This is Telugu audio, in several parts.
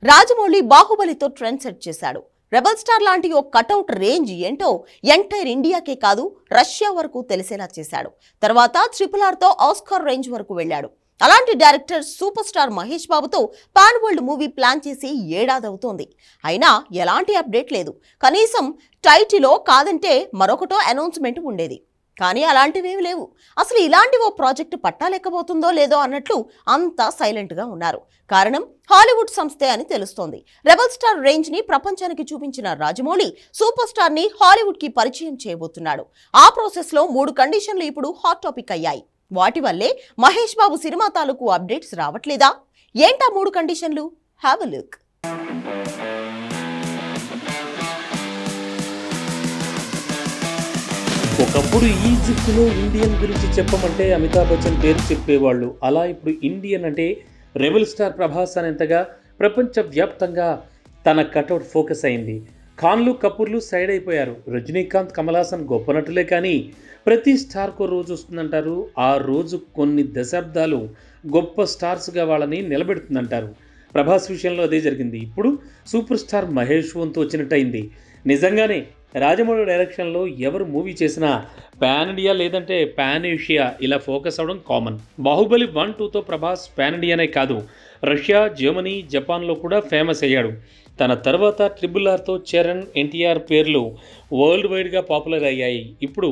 రాజమౌళి బాహుబలితో ట్రెండ్ సెట్ చేశాడు. రెబల్ స్టార్ లాంటి ఓ కటౌట్ రేంజ్ ఏంటో ఎంటైర్ ఇండియాకే కాదు రష్యా వరకు తెలిసేలా చేశాడు. తర్వాత RRR తో ఆస్కార్ రేంజ్ వరకు వెళ్ళాడు. అలాంటి డైరెక్టర్ సూపర్ స్టార్ మహేష్ బాబుతో పాన్ వరల్డ్ మూవీ ప్లాన్ చేసి ఏడాది అవుతోంది. అయినా ఎలాంటి అప్డేట్ లేదు. కనీసం టైటిలో కాదంటే మరొకటో అనౌన్స్మెంట్ ఉండేది. కానీ అలాంటివేవి లేవు. అసలు ఇలాంటి ఓ ప్రాజెక్టు పట్టాలెక్కబోతుందో లేదో అన్నట్లు అంతా సైలెంట్గా ఉన్నారు. కారణం హాలీవుడ్ సంస్థే అని తెలుస్తోంది. రెబల్ స్టార్ రేంజ్ ని ప్రపంచానికి చూపించిన రాజమౌళి సూపర్ స్టార్ ని హాలీవుడ్ కి పరిచయం చేయబోతున్నాడు. ఆ ప్రాసెస్ లో 3 కండిషన్లు ఇప్పుడు హాట్ టాపిక్ అయ్యాయి. వాటి వల్లే మహేష్ బాబు సినిమా తాలూకు అప్డేట్స్ రావట్లేదా? ఏంటా 3 కండిషన్లు? Have a look. ఒకప్పుడు ఈజిప్ట్లో ఇండియన్ గురించి చెప్పమంటే అమితాబ్ బచ్చన్ పేరు చెప్పేవాళ్ళు. అలా ఇప్పుడు ఇండియన్ అంటే రెబల్ స్టార్ ప్రభాస్ అనేంతగా ప్రపంచవ్యాప్తంగా తన కటౌట్ ఫోకస్ అయింది. ఖాన్లు కపూర్లు సైడ్ అయిపోయారు. రజనీకాంత్, కమల్ హాసన్ గొప్ప నటులే, కానీ ప్రతి స్టార్కో రోజు వస్తుందంటారు. ఆ రోజు కొన్ని దశాబ్దాలు గొప్ప స్టార్స్గా వాళ్ళని నిలబెడుతుందంటారు. ప్రభాస్ విషయంలో అదే జరిగింది. ఇప్పుడు సూపర్ స్టార్ మహేష్ వంతు వచ్చినట్టయింది. నిజంగానే రాజమౌళి డైరెక్షన్లో ఎవరు మూవీ చేసినా పాన్ ఇండియా లేదంటే పాన్ ఏషియా ఇలా ఫోకస్ అవడం కామన్. బాహుబలి 1, 2తో ప్రభాస్ పాన్ ఇండియానే కాదు, రష్యా, జర్మనీ, జపాన్లో కూడా ఫేమస్ అయ్యాడు. తన తర్వాత RRRతో చరణ్, NTR పేర్లు వరల్డ్ వైడ్గా పాపులర్ అయ్యాయి. ఇప్పుడు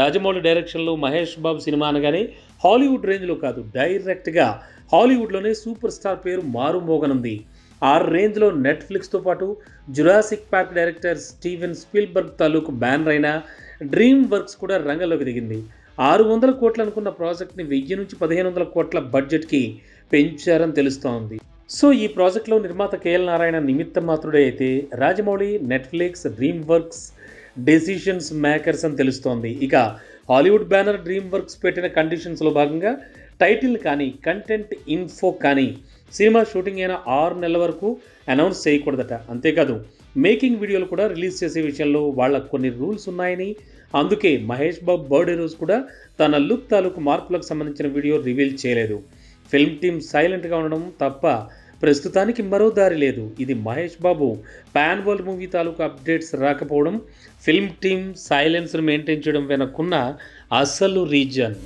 రాజమౌళి డైరెక్షన్లో మహేష్ బాబు సినిమా అనగానే హాలీవుడ్ రేంజ్లో కాదు, డైరెక్ట్గా హాలీవుడ్లోనే సూపర్ స్టార్ పేరు మారుమోగనుంది. ఆ రేంజ్లో నెట్ఫ్లిక్స్తో పాటు Jurassic park director Steven Spielberg తాలూకు బ్యానర్ అయిన డ్రీమ్ వర్క్స్ కూడా రంగంలోకి దిగింది. 600 కోట్లు అనుకున్న ప్రాజెక్ట్ని 1000 నుంచి 1500 కోట్ల బడ్జెట్కి పెంచారని తెలుస్తోంది. సో ఈ ప్రాజెక్ట్లో నిర్మాత KL నారాయణ నిమిత్త మాత్రుడే అయితే Rajamouli, Netflix, dream works decisions makers అని తెలుస్తోంది. ఇక హాలీవుడ్ బ్యానర్ డ్రీమ్ వర్క్స్ పెట్టిన కండిషన్స్లో భాగంగా టైటిల్ కానీ, కంటెంట్ ఇన్ఫో కానీ సినిమా షూటింగ్ అయిన 6 నెలల వరకు అనౌన్స్ చేయకూడదట. అంతేకాదు మేకింగ్ వీడియోలు కూడా రిలీజ్ చేసే విషయంలో వాళ్ళకు కొన్ని రూల్స్ ఉన్నాయని, అందుకే మహేష్ బాబు బర్త్డే రోజు కూడా తన లుక్ తాలూకు మార్పులకు సంబంధించిన వీడియో రివీల్ చేయలేదు. ఫిల్మ్ టీమ్ సైలెంట్గా ఉండడం తప్ప ప్రస్తుతానికి మరో దారి లేదు. ఇది Mahesh Babu pan world movie తాలూకు అప్డేట్స్ రాకపోవడం, ఫిల్మ్ టీమ్ సైలెన్స్ను మెయింటైన్ చేయడం వెనక్కున్న అసలు రీజన్.